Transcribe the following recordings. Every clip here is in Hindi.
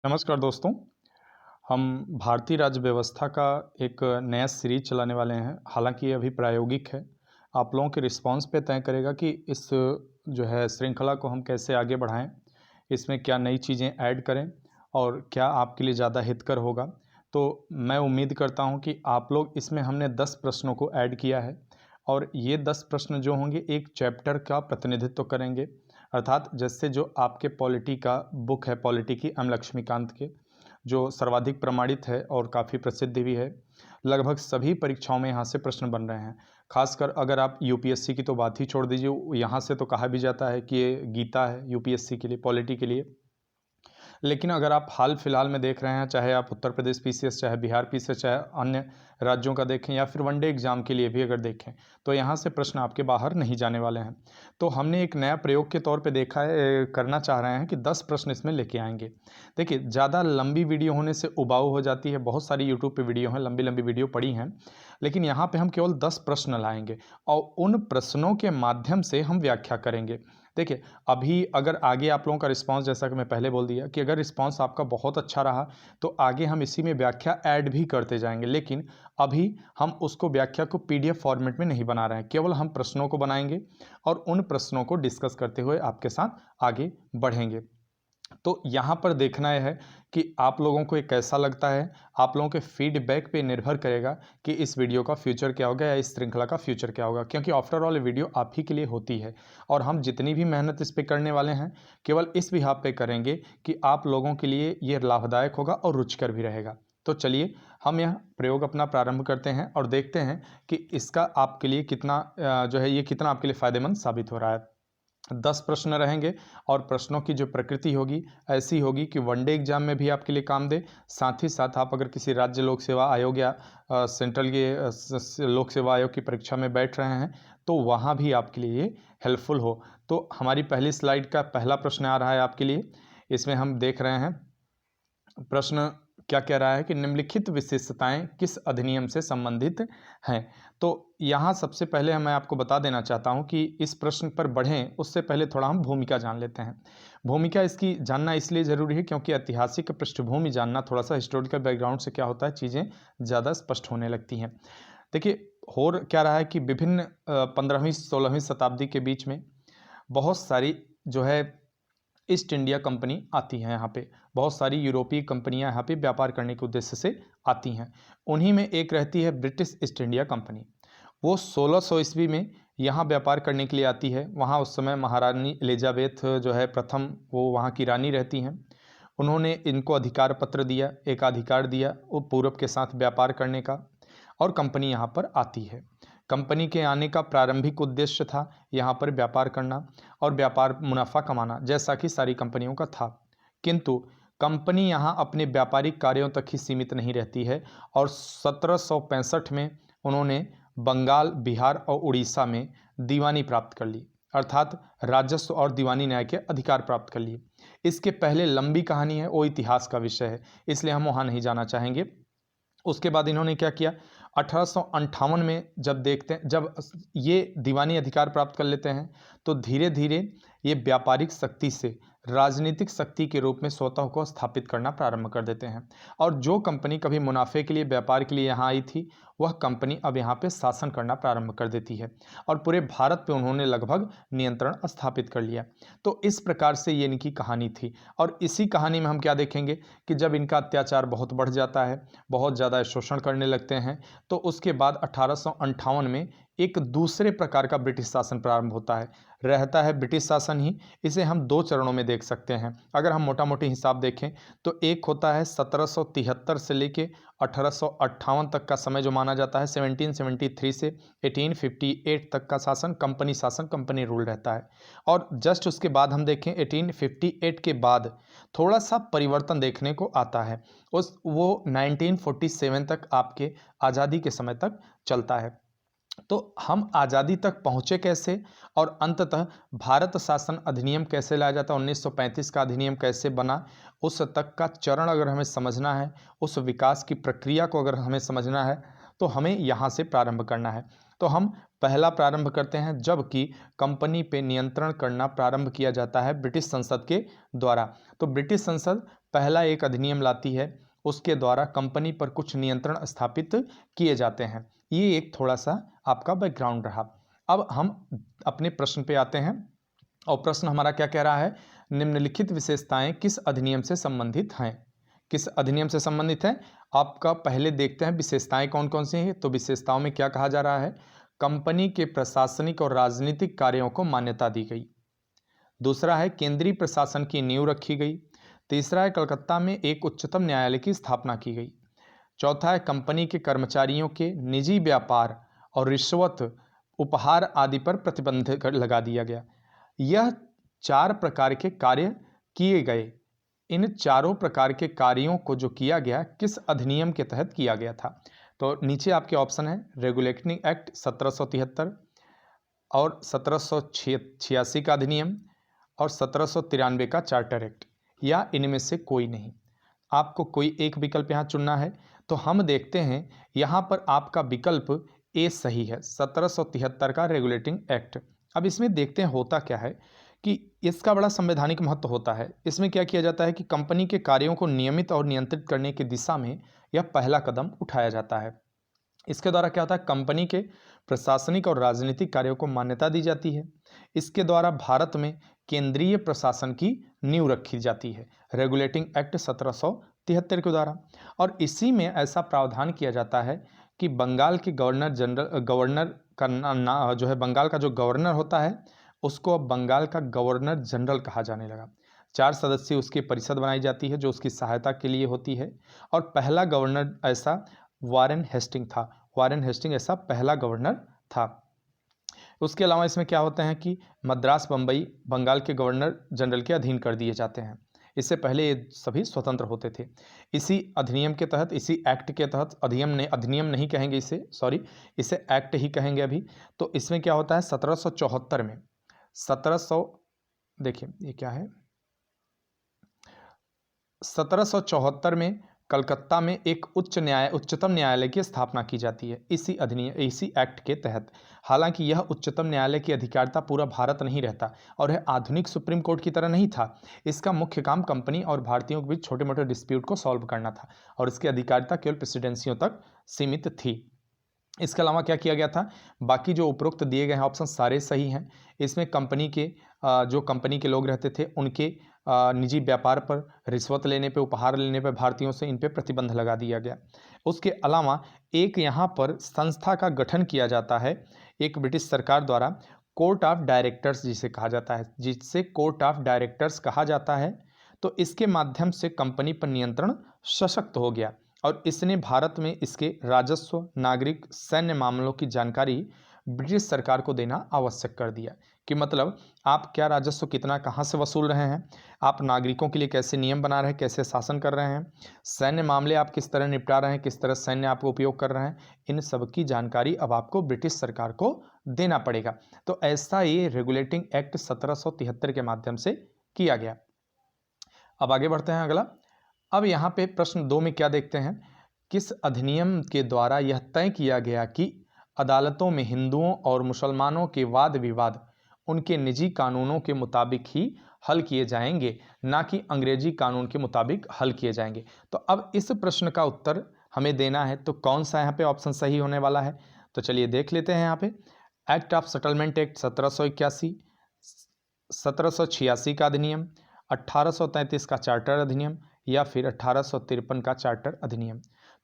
नमस्कार दोस्तों। हम भारतीय राज्य व्यवस्था का एक नया सीरीज चलाने वाले हैं। हालांकि ये अभी प्रायोगिक है। आप लोगों के रिस्पांस पे तय करेगा कि इस जो है श्रृंखला को हम कैसे आगे बढ़ाएं, इसमें क्या नई चीज़ें ऐड करें और क्या आपके लिए ज़्यादा हितकर होगा। तो मैं उम्मीद करता हूं कि आप लोग इसमें हमने 10 प्रश्नों को ऐड किया है और ये 10 प्रश्न जो होंगे एक चैप्टर का प्रतिनिधित्व करेंगे। अर्थात जैसे जो आपके पॉलिटी का बुक है, पॉलिटी की एम लक्ष्मीकांत के, जो सर्वाधिक प्रमाणित है और काफ़ी प्रसिद्ध भी है। लगभग सभी परीक्षाओं में यहाँ से प्रश्न बन रहे हैं। खासकर अगर आप यूपीएससी की तो बात ही छोड़ दीजिए, यहाँ से तो कहा भी जाता है कि ये गीता है यूपीएससी के लिए, पॉलिटी के लिए। लेकिन अगर आप हाल फिलहाल में देख रहे हैं, चाहे आप उत्तर प्रदेश पीसीएस, चाहे बिहार पीसीएस, चाहे अन्य राज्यों का देखें या फिर वनडे एग्जाम के लिए भी अगर देखें, तो यहाँ से प्रश्न आपके बाहर नहीं जाने वाले हैं। तो हमने एक नया प्रयोग के तौर पे देखा है, करना चाह रहे हैं कि 10 प्रश्न इसमें लेके आएंगे। देखिए, ज़्यादा लंबी वीडियो होने से उबाऊ हो जाती है। बहुत सारी यूट्यूब पर वीडियो हैं, लंबी लंबी वीडियो पड़ी हैं, लेकिन यहाँ पर हम केवल 10 प्रश्न लाएंगे और उन प्रश्नों के माध्यम से हम व्याख्या करेंगे। देखिए, अभी अगर आगे आप लोगों का रिस्पांस, जैसा कि मैं पहले बोल दिया कि अगर रिस्पांस आपका बहुत अच्छा रहा तो आगे हम इसी में व्याख्या ऐड भी करते जाएंगे। लेकिन अभी हम उसको व्याख्या को पीडीएफ फॉर्मेट में नहीं बना रहे हैं, केवल हम प्रश्नों को बनाएंगे और उन प्रश्नों को डिस्कस करते हुए आपके साथ आगे बढ़ेंगे। तो यहाँ पर देखना यह है कि आप लोगों को ये कैसा लगता है। आप लोगों के फीडबैक पे निर्भर करेगा कि इस वीडियो का फ्यूचर क्या होगा या इस श्रृंखला का फ्यूचर क्या होगा, क्योंकि आफ्टर ऑल ये वीडियो आप ही के लिए होती है और हम जितनी भी मेहनत इस पे करने वाले हैं केवल इस बिहाफ पे करेंगे कि आप लोगों के लिए ये लाभदायक होगा और रुचिकर भी रहेगा। तो चलिए हम यह प्रयोग अपना प्रारंभ करते हैं और देखते हैं कि इसका आपके लिए कितना जो है ये कितना आपके लिए फ़ायदेमंद साबित हो रहा है। 10 प्रश्न रहेंगे और प्रश्नों की जो प्रकृति होगी ऐसी होगी कि वनडे एग्जाम में भी आपके लिए काम दे। साथ ही साथ आप अगर किसी राज्य लोक सेवा आयोग या सेंट्रल के लोक सेवा आयोग की परीक्षा में बैठ रहे हैं तो वहाँ भी आपके लिए ये हेल्पफुल हो। तो हमारी पहली स्लाइड का पहला प्रश्न आ रहा है आपके लिए। इसमें हम देख रहे हैं प्रश्न क्या कह रहा है कि निम्नलिखित विशेषताएं किस अधिनियम से संबंधित हैं। तो यहाँ सबसे पहले मैं आपको बता देना चाहता हूँ कि इस प्रश्न पर बढ़ें उससे पहले थोड़ा हम भूमिका जान लेते हैं। भूमिका इसकी जानना इसलिए ज़रूरी है क्योंकि ऐतिहासिक पृष्ठभूमि जानना, थोड़ा सा हिस्टोरिकल बैकग्राउंड से क्या होता है, चीज़ें ज़्यादा स्पष्ट होने लगती हैं। देखिए, हो क्या रहा है कि विभिन्न 15वीं 16वीं शताब्दी के बीच में बहुत सारी जो है ईस्ट इंडिया कंपनी आती हैं। यहाँ पे बहुत सारी यूरोपीय कंपनियां यहाँ पे व्यापार करने के उद्देश्य से आती हैं। उन्हीं में एक रहती है ब्रिटिश ईस्ट इंडिया कंपनी। वो 1600 ईस्वी में यहाँ व्यापार करने के लिए आती है। वहाँ उस समय महारानी एलिजाबेथ जो है प्रथम, वो वहाँ की रानी रहती हैं। उन्होंने इनको अधिकार पत्र दिया, एकाधिकार दिया वो पूरब के साथ व्यापार करने का, और कंपनी यहाँ पर आती है। कंपनी के आने का प्रारंभिक उद्देश्य था यहाँ पर व्यापार करना और व्यापार मुनाफा कमाना, जैसा कि सारी कंपनियों का था। किंतु कंपनी यहाँ अपने व्यापारिक कार्यों तक ही सीमित नहीं रहती है और 1765 में उन्होंने बंगाल, बिहार और उड़ीसा में दीवानी प्राप्त कर ली, अर्थात राजस्व और दीवानी न्याय के अधिकार प्राप्त कर लिए। इसके पहले लंबी कहानी है, वो इतिहास का विषय है, इसलिए हम वहाँ नहीं जाना चाहेंगे। उसके बाद इन्होंने क्या किया, 1858 में जब ये दीवानी अधिकार प्राप्त कर लेते हैं तो धीरे धीरे ये व्यापारिक शक्ति से राजनीतिक शक्ति के रूप में स्वतः को स्थापित करना प्रारंभ कर देते हैं। और जो कंपनी कभी मुनाफे के लिए, व्यापार के लिए यहाँ आई थी, वह कंपनी अब यहाँ पे शासन करना प्रारंभ कर देती है और पूरे भारत पे उन्होंने लगभग नियंत्रण स्थापित कर लिया। तो इस प्रकार से ये इनकी कहानी थी और इसी कहानी में हम क्या देखेंगे कि जब इनका अत्याचार बहुत बढ़ जाता है, बहुत ज़्यादा शोषण करने लगते हैं, तो उसके बाद 1858 में एक दूसरे प्रकार का ब्रिटिश शासन प्रारंभ होता है। रहता है ब्रिटिश शासन ही, इसे हम दो चरणों में देख सकते हैं। अगर हम मोटा मोटी हिसाब देखें तो एक होता है 1773 से लेके 1858 तक का समय जो माना जाता है, 1773 से 1858 तक का शासन, कंपनी शासन, कंपनी रूल रहता है। और जस्ट उसके बाद हम देखें 1858 के बाद थोड़ा सा परिवर्तन देखने को आता है, वो 1947 तक आपके आज़ादी के समय तक चलता है। तो हम आज़ादी तक पहुँचे कैसे और अंततः भारत शासन अधिनियम कैसे लाया जाता है, 1935 का अधिनियम कैसे बना, उस तक का चरण अगर हमें समझना है, उस विकास की प्रक्रिया को अगर हमें समझना है तो हमें यहाँ से प्रारंभ करना है। तो हम पहला प्रारंभ करते हैं, जबकि कंपनी पे नियंत्रण करना प्रारंभ किया जाता है ब्रिटिश संसद के द्वारा। तो ब्रिटिश संसद पहला एक अधिनियम लाती है, उसके द्वारा कंपनी पर कुछ नियंत्रण स्थापित किए जाते हैं। ये एक थोड़ा सा आपका बैकग्राउंड रहा। अब हम अपने प्रश्न पे आते हैं, और प्रश्न हमारा क्या कह रहा है, निम्नलिखित विशेषताएं किस अधिनियम से संबंधित हैं। किस अधिनियम से संबंधित है आपका, पहले देखते हैं विशेषताएं कौन कौन सी हैं। तो विशेषताओं में क्या कहा जा रहा है, कंपनी के प्रशासनिक और राजनीतिक कार्यों को मान्यता दी गई। दूसरा है केंद्रीय प्रशासन की नींव रखी गई। तीसरा है कलकत्ता में एक उच्चतम न्यायालय की स्थापना की गई। चौथा है कंपनी के कर्मचारियों के निजी व्यापार और रिश्वत, उपहार आदि पर प्रतिबंध लगा दिया गया। यह 4 प्रकार के कार्य किए गए। इन चारों प्रकार के कार्यों को जो किया गया किस अधिनियम के तहत किया गया था। तो नीचे आपके ऑप्शन है रेगुलेटिंग एक्ट 1773 और 1786 का अधिनियम और 1793 का चार्टर एक्ट, या इनमें से कोई नहीं। आपको कोई एक विकल्प यहाँ चुनना है। तो हम देखते हैं यहाँ पर आपका विकल्प ए सही है, 1773 का रेगुलेटिंग एक्ट। अब इसमें देखते हैं होता क्या है कि इसका बड़ा संवैधानिक महत्व होता है। इसमें क्या किया जाता है कि कंपनी के कार्यों को नियमित और नियंत्रित करने की दिशा में यह पहला कदम उठाया जाता है। इसके द्वारा क्या होता है, कंपनी के प्रशासनिक और राजनीतिक कार्यों को मान्यता दी जाती है। इसके द्वारा भारत में केंद्रीय प्रशासन की नींव रखी जाती है, रेगुलेटिंग एक्ट 1773 के द्वारा। और इसी में ऐसा प्रावधान किया जाता है कि बंगाल के गवर्नर का जो है, बंगाल का जो गवर्नर होता है उसको अब बंगाल का गवर्नर जनरल कहा जाने लगा। 4 सदस्यीय उसकी परिषद बनाई जाती है जो उसकी सहायता के लिए होती है। और पहला गवर्नर ऐसा वारेन हेस्टिंग था। वारेन हेस्टिंग ऐसा पहला गवर्नर था। उसके अलावा इसमें क्या होता है कि मद्रास, बम्बई बंगाल के गवर्नर जनरल के अधीन कर दिए जाते हैं। इससे पहले ये सभी स्वतंत्र होते थे। इसी अधिनियम के तहत, इसी एक्ट के तहत, अधिनियम नहीं कहेंगे इसे, सॉरी, इसे एक्ट ही कहेंगे अभी। तो इसमें क्या होता है, 1774 में 1700 देखिए ये क्या है, 1774 में कलकत्ता में एक उच्चतम न्यायालय की स्थापना की जाती है इसी एक्ट के तहत। हालांकि यह उच्चतम न्यायालय की अधिकारिता पूरा भारत नहीं रहता और यह आधुनिक सुप्रीम कोर्ट की तरह नहीं था। इसका मुख्य काम कंपनी और भारतीयों के बीच छोटे मोटे डिस्प्यूट को सॉल्व करना था और इसकी अधिकारिता केवल प्रेसिडेंसियों तक सीमित थी। इसके अलावा क्या किया गया था, बाकी जो उपरोक्त दिए गए हैं ऑप्शन सारे सही हैं। इसमें कंपनी के जो कंपनी के लोग रहते थे उनके निजी व्यापार पर, रिश्वत लेने पे, उपहार लेने पे भारतीयों से, इन पे प्रतिबंध लगा दिया गया। उसके अलावा एक यहाँ पर संस्था का गठन किया जाता है एक ब्रिटिश सरकार द्वारा, कोर्ट ऑफ डायरेक्टर्स जिसे कहा जाता है, जिससे कोर्ट ऑफ डायरेक्टर्स कहा जाता है। तो इसके माध्यम से कंपनी पर नियंत्रण सशक्त हो गया और इसने भारत में इसके राजस्व, नागरिक, सैन्य मामलों की जानकारी ब्रिटिश सरकार को देना आवश्यक कर दिया। कि मतलब आप क्या राजस्व कितना कहाँ से वसूल रहे हैं, आप नागरिकों के लिए कैसे नियम बना रहे हैं, कैसे शासन कर रहे हैं, सैन्य मामले आप किस तरह निपटा रहे हैं, किस तरह सैन्य आप उपयोग कर रहे हैं, इन सब की जानकारी अब आपको ब्रिटिश सरकार को देना पड़ेगा। तो ऐसा ये रेगुलेटिंग एक्ट 1773 के माध्यम से किया गया। अब आगे बढ़ते हैं अगला। अब यहाँ पे प्रश्न 2 में क्या देखते हैं, किस अधिनियम के द्वारा यह तय किया गया कि अदालतों में हिंदुओं और मुसलमानों के वाद विवाद उनके निजी कानूनों के मुताबिक ही हल किए जाएंगे, ना कि अंग्रेजी कानून के मुताबिक हल किए जाएंगे। तो अब इस प्रश्न का उत्तर हमें देना है, तो कौन सा यहाँ पे ऑप्शन सही होने वाला है। तो चलिए देख लेते हैं। यहाँ पे एक्ट ऑफ सेटलमेंट एक्ट 1781, 1786 का अधिनियम, 1833 का चार्टर अधिनियम या फिर 1853 का चार्टर अधिनियम।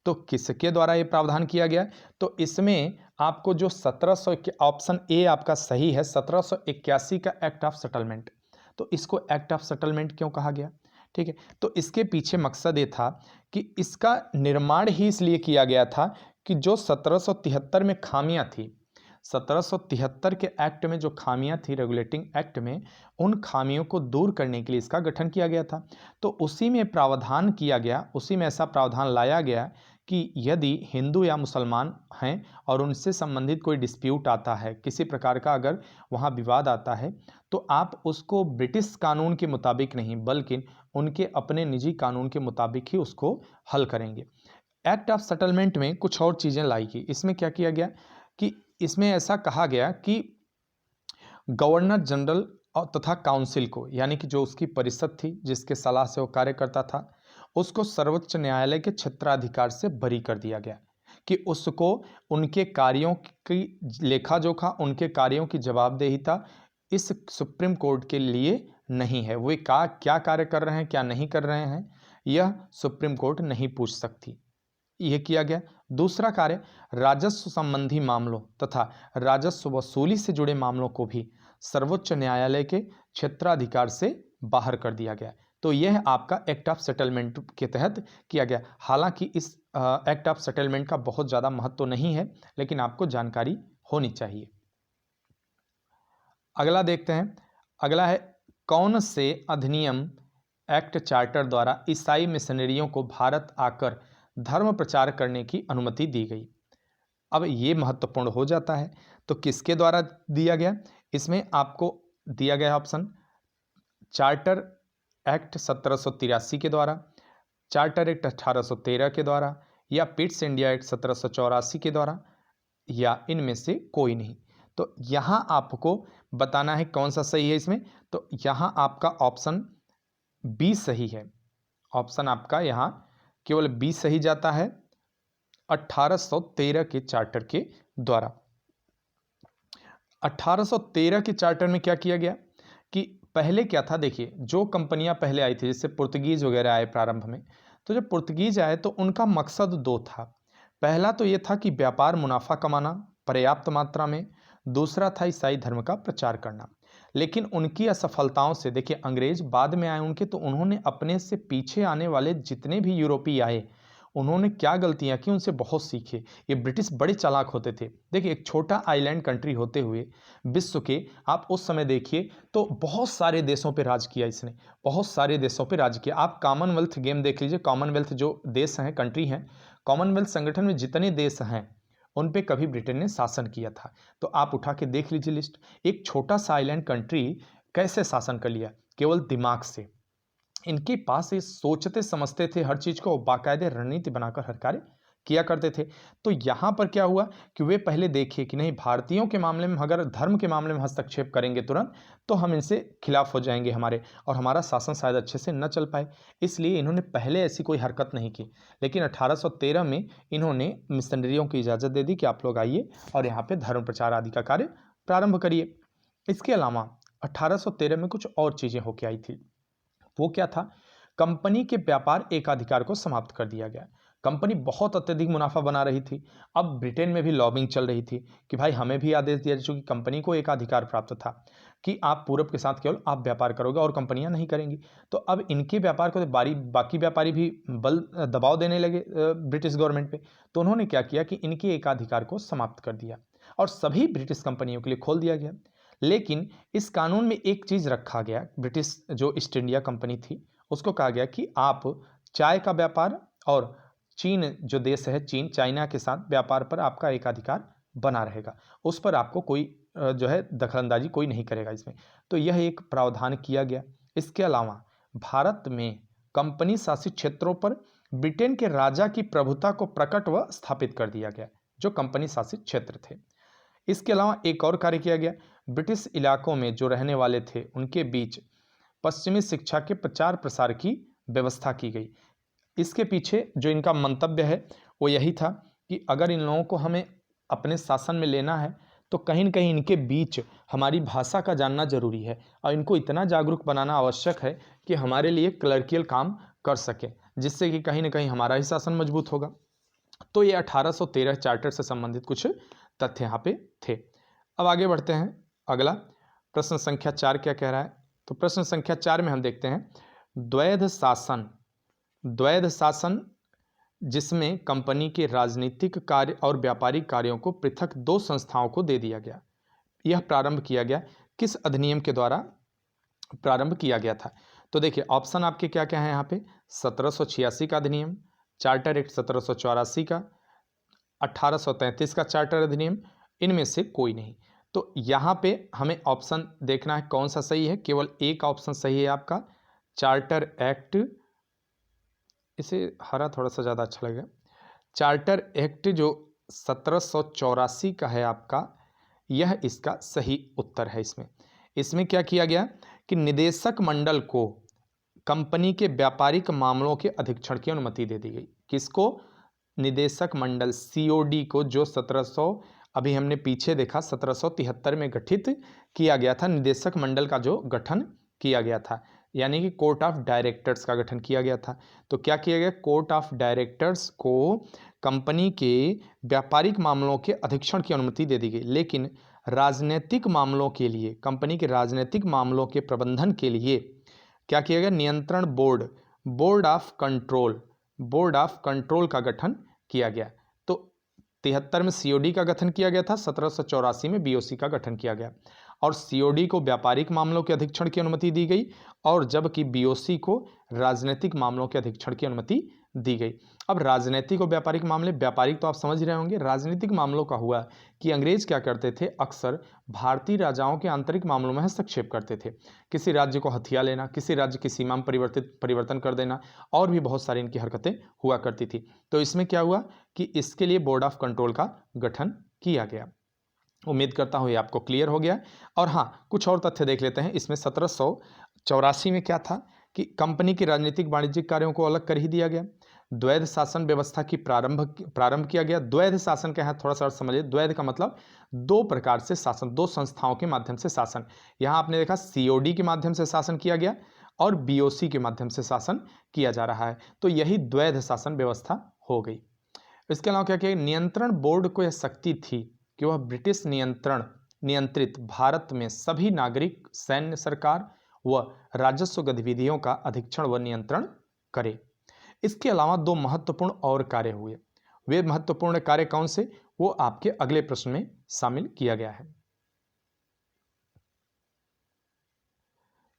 तो किसके द्वारा ये प्रावधान किया गया, तो इसमें आपको जो 1700, ऑप्शन ए आपका सही है, 1781 का एक्ट ऑफ सेटलमेंट। तो इसको एक्ट ऑफ सेटलमेंट क्यों कहा गया, ठीक है, तो इसके पीछे मकसद ये था कि इसका निर्माण ही इसलिए किया गया था कि जो 1773 में खामियां थी, 1773 के एक्ट में जो खामियां थी रेगुलेटिंग एक्ट में, उन खामियों को दूर करने के लिए इसका गठन किया गया था। तो उसी में प्रावधान किया गया, उसी में ऐसा प्रावधान लाया गया कि यदि हिंदू या मुसलमान हैं और उनसे संबंधित कोई डिस्प्यूट आता है, किसी प्रकार का अगर वहाँ विवाद आता है, तो आप उसको ब्रिटिश कानून के मुताबिक नहीं बल्कि उनके अपने निजी कानून के मुताबिक ही उसको हल करेंगे। एक्ट ऑफ सेटलमेंट में कुछ और चीज़ें लाई गई। इसमें क्या किया गया कि इसमें ऐसा कहा गया कि गवर्नर जनरल और तथा काउंसिल को, यानी कि जो उसकी परिषद थी जिसके सलाह से वो कार्य करता था, उसको सर्वोच्च न्यायालय के क्षेत्राधिकार से बरी कर दिया गया कि उसको उनके कार्यों की लेखा जोखा, उनके कार्यों की जवाबदेहिता इस सुप्रीम कोर्ट के लिए नहीं है। वे क्या कार्य कर रहे हैं, क्या नहीं कर रहे हैं, यह सुप्रीम कोर्ट नहीं पूछ सकती। यह किया गया। दूसरा कार्य, राजस्व संबंधी मामलों तथा राजस्व वसूली से जुड़े मामलों को भी सर्वोच्च न्यायालय के क्षेत्राधिकार से बाहर कर दिया गया। तो यह आपका एक्ट ऑफ सेटलमेंट के तहत किया गया। हालांकि इस एक्ट ऑफ सेटलमेंट का बहुत ज़्यादा महत्व तो नहीं है, लेकिन आपको जानकारी होनी चाहिए। अगला देखते हैं। अगला है, कौन से अधिनियम एक्ट चार्टर द्वारा ईसाई मिशनरियों को भारत आकर धर्म प्रचार करने की अनुमति दी गई। अब ये महत्वपूर्ण हो जाता है। तो किसके द्वारा दिया गया? इसमें आपको दिया गया ऑप्शन चार्टर एक्ट 1783 के द्वारा, चार्टर एक्ट 1813 के द्वारा, या पिट्स इंडिया एक्ट 1784 के द्वारा, या इनमें से कोई नहीं। तो यहाँ आपको बताना है कौन सा सही है इसमें। तो यहाँ आपका ऑप्शन बी सही है। ऑप्शन आपका यहाँ केवल बी सही जाता है, 1813 के चार्टर के द्वारा। 1813 के चार्टर में क्या किया गया कि पहले क्या था, देखिए जो कंपनियां पहले आई थी, जैसे पुर्तगीज वगैरह आए प्रारंभ में, तो जब पुर्तगीज आए तो उनका मकसद दो था। पहला तो ये था कि व्यापार मुनाफा कमाना पर्याप्त मात्रा में, दूसरा था ईसाई धर्म का प्रचार करना। लेकिन उनकी असफलताओं से, देखिए अंग्रेज बाद में आए उनके, तो उन्होंने अपने से पीछे आने वाले जितने भी यूरोपीय आए, उन्होंने क्या गलतियां की उनसे बहुत सीखे। ये ब्रिटिश बड़े चालाक होते थे। देखिए एक छोटा आइलैंड कंट्री होते हुए विश्व के, आप उस समय देखिए तो बहुत सारे देशों पे राज किया इसने, बहुत सारे देशों पे राज किया। आप कॉमनवेल्थ गेम देख लीजिए, कॉमनवेल्थ जो देश हैं, कंट्री हैं, कॉमनवेल्थ संगठन में जितने देश हैं उन पे कभी ब्रिटेन ने शासन किया था। तो आप उठा के देख लीजिए लिस्ट, एक छोटा सा आइलैंड कंट्री कैसे शासन कर लिया, केवल दिमाग से। इनके पास ये सोचते समझते थे हर चीज़ को, बाकायदे रणनीति बनाकर हर कार्य किया करते थे। तो यहाँ पर क्या हुआ कि वे पहले देखे कि नहीं, भारतीयों के मामले में अगर धर्म के मामले में हस्तक्षेप करेंगे तुरंत, तो हम इनसे खिलाफ हो जाएंगे हमारे, और हमारा शासन शायद अच्छे से न चल पाए। इसलिए इन्होंने पहले ऐसी कोई हरकत नहीं की। लेकिन 1813 में इन्होंने मिशनरियों की इजाज़त दे दी कि आप लोग आइए और यहाँ पर धर्म प्रचार आदि का कार्य प्रारंभ करिए। इसके अलावा 1813 में कुछ और चीज़ें होकर आई थी। वो क्या था? कंपनी के व्यापार एकाधिकार को समाप्त कर दिया गया। कंपनी बहुत अत्यधिक मुनाफा बना रही थी। अब ब्रिटेन में भी लॉबिंग चल रही थी कि भाई हमें भी आदेश दिया, चूंकि कंपनी को एकाधिकार प्राप्त था कि आप पूरब के साथ केवल आप व्यापार करोगे और कंपनियां नहीं करेंगी। तो अब इनके व्यापार को बाकी व्यापारी भी दबाव देने लगे ब्रिटिश गवर्नमेंट पे। तो उन्होंने क्या किया कि इनके एकाधिकार को समाप्त कर दिया और सभी ब्रिटिश कंपनियों के लिए खोल दिया गया। लेकिन इस कानून में एक चीज़ रखा गया, ब्रिटिश जो ईस्ट इंडिया कंपनी थी उसको कहा गया कि आप चाय का व्यापार और चीन जो देश है, चीन, चाइना के साथ व्यापार पर आपका एकाधिकार बना रहेगा, उस पर आपको कोई जो है दखलंदाजी कोई नहीं करेगा इसमें। तो यह एक प्रावधान किया गया। इसके अलावा भारत में कंपनी शासित क्षेत्रों पर ब्रिटेन के राजा की प्रभुता को प्रकट व स्थापित कर दिया गया, जो कंपनी शासित क्षेत्र थे। इसके अलावा एक और कार्य किया गया, ब्रिटिश इलाकों में जो रहने वाले थे उनके बीच पश्चिमी शिक्षा के प्रचार प्रसार की व्यवस्था की गई। इसके पीछे जो इनका मंतव्य है वो यही था कि अगर इन लोगों को हमें अपने शासन में लेना है तो कहीं न कहीं इनके बीच हमारी भाषा का जानना जरूरी है और इनको इतना जागरूक बनाना आवश्यक है कि हमारे लिए क्लर्कियल काम कर सके, जिससे कि कहीं न कहीं हमारा ही शासन मजबूत होगा। तो ये 1813 चार्टर से संबंधित कुछ तथ्य यहाँ पे थे। अब आगे बढ़ते हैं। अगला प्रश्न संख्या 4 क्या कह रहा है? तो प्रश्न संख्या 4 में हम देखते हैं द्वैध शासन। द्वैध शासन जिसमें कंपनी के राजनीतिक कार्य और व्यापारिक कार्यों को पृथक दो संस्थाओं को दे दिया गया। यह प्रारंभ किया गया किस अधिनियम के द्वारा प्रारंभ किया गया था? तो देखिए ऑप्शन आपके क्या क्या है यहाँ पे, 1786 का अधिनियम, चार्टर एक्ट 1784 का, 1833 का चार्टर अधिनियम, इनमें से कोई नहीं। तो यहाँ पे हमें ऑप्शन देखना है कौन सा सही है। केवल एक ऑप्शन सही है आपका, चार्टर एक्ट, इसे हरा थोड़ा सा ज़्यादा अच्छा लगेगा, चार्टर एक्ट जो 1784 का है आपका, यह इसका सही उत्तर है। इसमें क्या किया गया कि निदेशक मंडल को कंपनी के व्यापारिक मामलों के अधीक्षण की अनुमति दे दी गई। किसको? निदेशक मंडल, सीओडी को, जो 1700 अभी हमने पीछे देखा 1773 में गठित किया गया था। निदेशक मंडल का जो गठन किया गया था, यानी कि कोर्ट ऑफ डायरेक्टर्स का गठन किया गया था। तो क्या किया गया? कोर्ट ऑफ डायरेक्टर्स को कंपनी के व्यापारिक मामलों के अधीक्षण की अनुमति दे दी गई, लेकिन राजनीतिक मामलों के लिए, कंपनी के राजनीतिक मामलों के प्रबंधन के लिए क्या किया गया? नियंत्रण बोर्ड, बोर्ड ऑफ कंट्रोल का गठन किया गया। तो 73 में सीओडी का गठन किया गया था, 1784 में बीओसी का गठन किया गया, और सीओडी को व्यापारिक मामलों के अधीक्षण की अनुमति दी गई, और जबकि बीओसी को राजनीतिक मामलों के अधीक्षण की अनुमति दी गई। अब राजनीतिक और व्यापारिक मामले, व्यापारिक तो आप समझ रहे होंगे। राजनीतिक मामलों का हुआ कि अंग्रेज क्या करते थे, अक्सर भारतीय राजाओं के आंतरिक मामलों में हस्तक्षेप करते थे। किसी राज्य को हथिया लेना, किसी राज्य की सीमा में परिवर्तन कर देना, और भी बहुत सारी इनकी हरकतें हुआ करती थी। तो इसमें क्या हुआ कि इसके लिए बोर्ड ऑफ कंट्रोल का गठन किया गया। उम्मीद करता हूँ ये आपको क्लियर हो गया। और हाँ, कुछ और तथ्य देख लेते हैं। इसमें 1784 में क्या था कि कंपनी के राजनीतिक वाणिज्यिक कार्यों को अलग कर ही दिया गया। द्वैध शासन व्यवस्था की प्रारंभ किया गया। द्वैध शासन क्या है, थोड़ा सा समझिए। द्वैध का मतलब दो प्रकार से शासन, दो संस्थाओं के माध्यम से शासन। यहाँ आपने देखा सीओडी के माध्यम से शासन किया गया और बीओसी के माध्यम से शासन किया जा रहा है। तो यही द्वैध शासन व्यवस्था हो गई। इसके अलावा क्या किया? नियंत्रण बोर्ड को यह शक्ति थी कि वह ब्रिटिश नियंत्रित भारत में सभी नागरिक, सैन्य, सरकार व राजस्व गतिविधियों का अधीक्षण व नियंत्रण करे। इसके अलावा दो महत्वपूर्ण और कार्य हुए। वे महत्वपूर्ण कार्य कौन से, वो आपके अगले प्रश्न में शामिल किया गया है।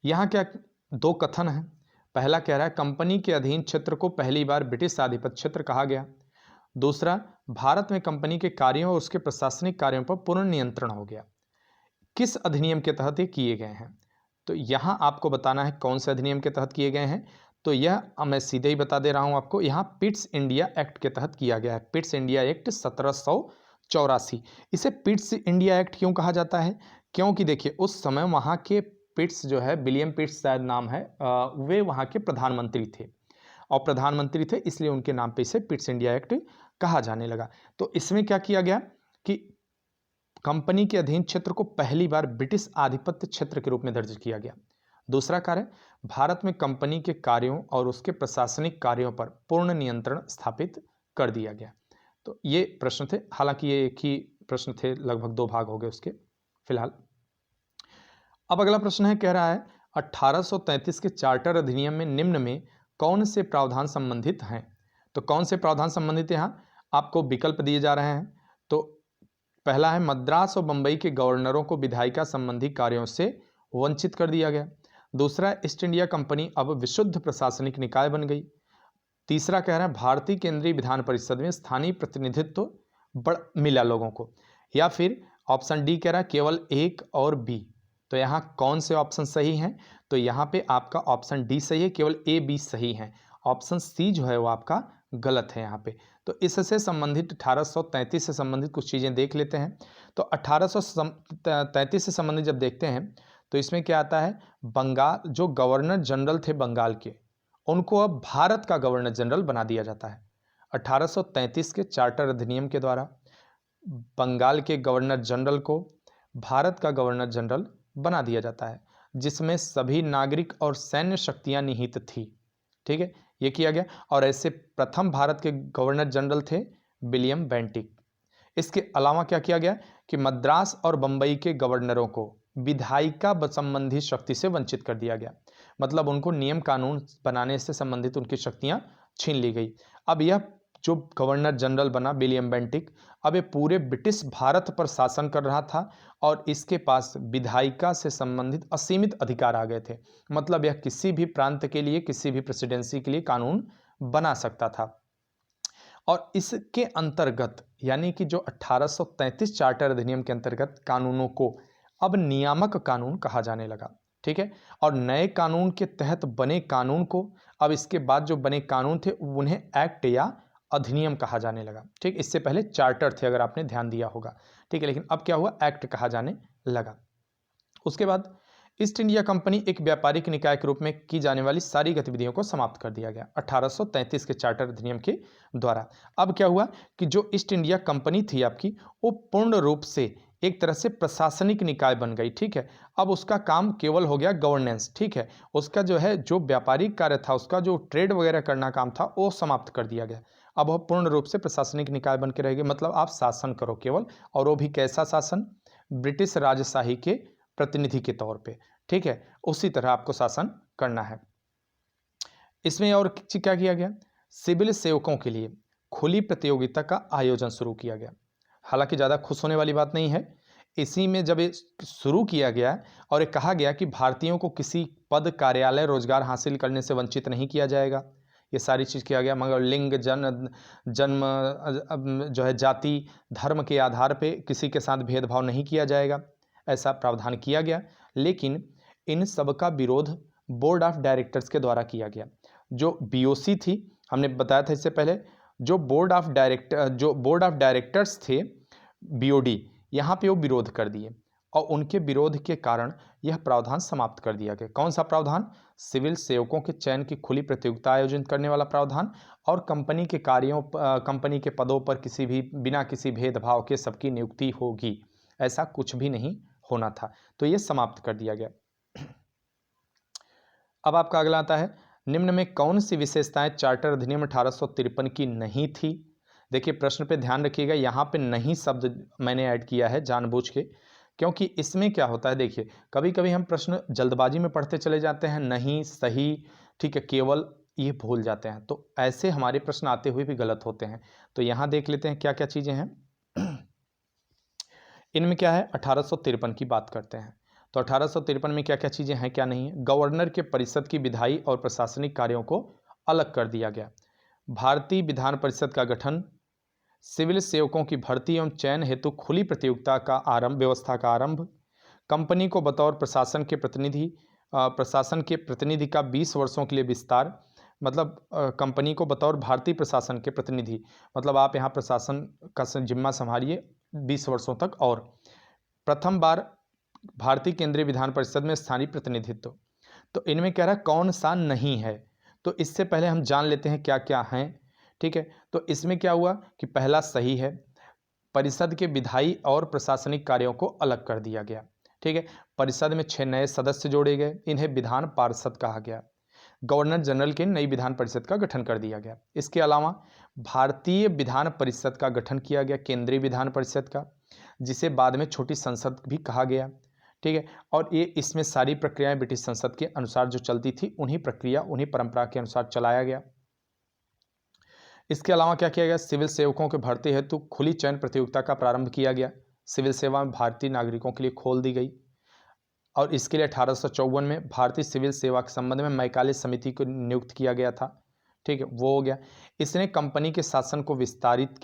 यहां क्या दो कथन है। पहला कह रहा है कंपनी के अधीन क्षेत्र को पहली बार ब्रिटिश आधिपत्य क्षेत्र कहा गया। दूसरा, भारत में कंपनी के कार्यों और उसके प्रशासनिक कार्यों पर पूर्ण नियंत्रण हो गया। किस अधिनियम के तहत ये किए गए हैं? तो यहां आपको बताना है कौन से अधिनियम के तहत किए गए हैं। तो यह मैं सीधे ही बता दे रहा हूं आपको, यहां पिट्स इंडिया एक्ट के तहत किया गया है। Pitt's India act 1784। इसे पिट्स इंडिया एक्ट क्यों कहा जाता है? क्योंकि देखिए उस समय वहां के पिट्स जो है, विलियम पिट्स शायद नाम है, वे वहां के प्रधानमंत्री थे, और प्रधानमंत्री थे इसलिए उनके नाम पे इसे पिट्स इंडिया एक्ट कहा जाने लगा। तो इसमें क्या किया गया कि कंपनी के अधीन क्षेत्र को पहली बार ब्रिटिश आधिपत्य क्षेत्र के रूप में दर्ज किया गया। दूसरा कार्य, भारत में कंपनी के कार्यों और उसके प्रशासनिक कार्यों पर पूर्ण नियंत्रण स्थापित कर दिया गया। तो ये प्रश्न थे, हालांकि ये एक ही प्रश्न थे, लगभग दो भाग हो गए उसके फिलहाल। अब अगला प्रश्न है, कह रहा है 1833 के चार्टर अधिनियम में निम्न में कौन से प्रावधान संबंधित हैं? तो कौन से प्रावधान संबंधित है? यहाँ आपको विकल्प दिए जा रहे हैं। तो पहला है, मद्रास और बंबई के गवर्नरों को विधायिका संबंधी कार्यों से वंचित कर दिया गया। दूसरा, ईस्ट इंडिया कंपनी अब विशुद्ध प्रशासनिक निकाय बन गई। तीसरा कह रहा है, भारतीय केंद्रीय विधान परिषद में स्थानीय प्रतिनिधित्व मिला लोगों को। या फिर ऑप्शन डी कह रहा है केवल एक और बी। तो यहाँ कौन से ऑप्शन सही हैं? तो यहाँ पे आपका ऑप्शन डी सही है, केवल ए बी सही है। ऑप्शन सी जो है वो आपका गलत है यहाँ पे। तो इससे संबंधित 1833 से संबंधित कुछ चीज़ें देख लेते हैं। तो 1833 से संबंधित जब देखते हैं तो इसमें क्या आता है, बंगाल जो गवर्नर जनरल थे बंगाल के, उनको अब भारत का गवर्नर जनरल बना दिया जाता है। 1833 के चार्टर अधिनियम के द्वारा बंगाल के गवर्नर जनरल को भारत का गवर्नर जनरल बना दिया जाता है, जिसमें सभी नागरिक और सैन्य शक्तियां निहित थी। ठीक है, ये किया गया। और ऐसे प्रथम भारत के गवर्नर जनरल थे विलियम बेंटिक। इसके अलावा क्या किया गया कि मद्रास और बंबई के गवर्नरों को विधायिका संबंधी शक्ति से वंचित कर दिया गया, मतलब उनको नियम कानून बनाने से संबंधित उनकी शक्तियां छीन ली गई। अब यह जो गवर्नर जनरल बना विलियम बेंटिक, अब ये पूरे ब्रिटिश भारत पर शासन कर रहा था और इसके पास विधायिका से संबंधित असीमित अधिकार आ गए थे। मतलब यह किसी भी प्रांत के लिए, किसी भी प्रेसिडेंसी के लिए कानून बना सकता था। और इसके अंतर्गत यानी कि जो 1833 चार्टर अधिनियम के अंतर्गत कानूनों को अब नियामक कानून कहा जाने लगा। ठीक है, और नए कानून के तहत बने कानून को अब इसके बाद जो बने कानून थे उन्हें एक्ट या अधिनियम कहा जाने लगा। ठीक, इससे पहले चार्टर थे, अगर आपने ध्यान दिया होगा। ठीक है, लेकिन अब क्या हुआ, एक्ट कहा जाने लगा। उसके बाद ईस्ट इंडिया कंपनी एक व्यापारिक निकाय के रूप में की जाने वाली सारी गतिविधियों को समाप्त कर दिया गया 1833 के चार्टर अधिनियम के द्वारा। अब क्या हुआ कि जो ईस्ट इंडिया कंपनी थी आपकी, वो पूर्ण रूप से एक तरह से प्रशासनिक निकाय बन गई। ठीक है, अब उसका काम केवल हो गया गवर्नेंस। ठीक है, उसका जो है जो व्यापारिक कार्य था, उसका जो ट्रेड वगैरह करना काम था, वो समाप्त कर दिया गया। अब वह पूर्ण रूप से प्रशासनिक निकाय बन के रहेगी, मतलब आप शासन करो केवल, और वो भी कैसा शासन, ब्रिटिश राजशाही के प्रतिनिधि के तौर पे। ठीक है, उसी तरह आपको शासन करना है। इसमें और क्या किया गया, सिविल सेवकों के लिए खुली प्रतियोगिता का आयोजन शुरू किया गया। हालांकि ज़्यादा खुश होने वाली बात नहीं है, इसी में जब ये शुरू किया गया और ये कहा गया कि भारतीयों को किसी पद, कार्यालय, रोजगार हासिल करने से वंचित नहीं किया जाएगा, ये सारी चीज़ किया गया। मगर लिंग, जन्म जो है जाति, धर्म के आधार पे किसी के साथ भेदभाव नहीं किया जाएगा, ऐसा प्रावधान किया गया। लेकिन इन सब का विरोध बोर्ड ऑफ डायरेक्टर्स के द्वारा किया गया। जो बीओसी थी, हमने बताया था इससे पहले, जो बोर्ड ऑफ डायरेक्टर्स थे, बीओडी, यहाँ पे वो विरोध कर दिए और उनके विरोध के कारण यह प्रावधान समाप्त कर दिया गया। कौन सा प्रावधान, सिविल सेवकों के चयन की खुली प्रतियोगिता आयोजित करने वाला प्रावधान, और कंपनी के कार्यों, कंपनी के पदों पर किसी भी बिना किसी भेदभाव के सबकी नियुक्ति होगी, ऐसा कुछ भी नहीं होना था, तो ये समाप्त कर दिया गया। अब आपका अगला आता है, निम्न में कौन सी विशेषताएं चार्टर अधिनियम 1853 की नहीं थी। देखिए प्रश्न पे ध्यान रखिएगा, यहाँ पे नहीं शब्द मैंने ऐड किया है जानबूझ के, क्योंकि इसमें क्या होता है, देखिए कभी कभी हम प्रश्न जल्दबाजी में पढ़ते चले जाते हैं, नहीं, सही, ठीक है, केवल, ये भूल जाते हैं, तो ऐसे हमारे प्रश्न आते हुए भी गलत होते हैं। तो यहाँ देख लेते हैं क्या क्या चीज़ें हैं। इनमें क्या है, 1853 की बात करते हैं। तो 1853 में क्या क्या चीज़ें हैं, क्या नहीं है। गवर्नर के परिषद की विधायी और प्रशासनिक कार्यों को अलग कर दिया गया। भारतीय विधान परिषद का गठन, सिविल सेवकों की भर्ती एवं चयन हेतु खुली प्रतियोगिता का व्यवस्था का आरंभ, कंपनी को बतौर प्रशासन के प्रतिनिधि का 20 वर्षों के लिए विस्तार, मतलब कंपनी को बतौर भारतीय प्रशासन के प्रतिनिधि, मतलब आप यहाँ प्रशासन का जिम्मा संभालिए 20 वर्षों तक। और प्रथम बार भारतीय केंद्रीय विधान परिषद में स्थानीय प्रतिनिधित्व। तो इनमें कह रहा है कौन सा नहीं है, तो इससे पहले हम जान लेते हैं क्या क्या हैं। ठीक है, तो इसमें क्या हुआ कि पहला सही है, परिषद के विधायी और प्रशासनिक कार्यों को अलग कर दिया गया। ठीक है, परिषद में 6 नए सदस्य जोड़े गए, इन्हें विधान पार्षद कहा गया। गवर्नर जनरल की नई विधान परिषद का गठन कर दिया गया। इसके अलावा भारतीय विधान परिषद का गठन किया गया, केंद्रीय विधान परिषद का, जिसे बाद में छोटी संसद भी कहा गया। ठीक है, और ये इसमें सारी प्रक्रियाएं ब्रिटिश संसद के अनुसार जो चलती थी, उन्हीं प्रक्रिया, उन्हीं परंपरा के अनुसार चलाया गया। इसके अलावा क्या किया गया, सिविल सेवकों के भर्ती हेतु खुली चयन प्रतियोगिता का प्रारंभ किया गया। सिविल सेवा में भारतीय नागरिकों के लिए खोल दी गई, और इसके लिए 1854 में भारतीय सिविल सेवा के संबंध में मैकाले समिति को नियुक्त किया गया था। ठीक है, वो हो गया। इसने कंपनी के शासन को विस्तारित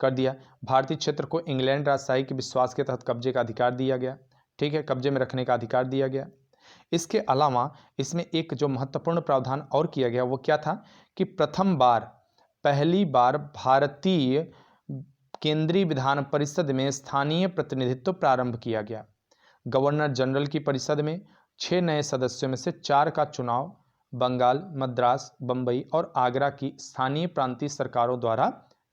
कर दिया। भारतीय क्षेत्र को इंग्लैंड राजशाही के विश्वास के तहत कब्जे का अधिकार दिया गया। ठीक है, कब्जे में रखने का अधिकार दिया गया। इसके अलावा इसमें एक जो महत्वपूर्ण प्रावधान और किया गया, वो क्या था कि पहली बार भारतीय केंद्रीय विधान परिषद में स्थानीय प्रतिनिधित्व प्रारंभ किया गया। गवर्नर जनरल की परिषद में 6 नए सदस्यों में से 4 का चुनाव बंगाल, मद्रास, बंबई और आगरा की स्थानीय प्रांतीय सरकारों द्वारा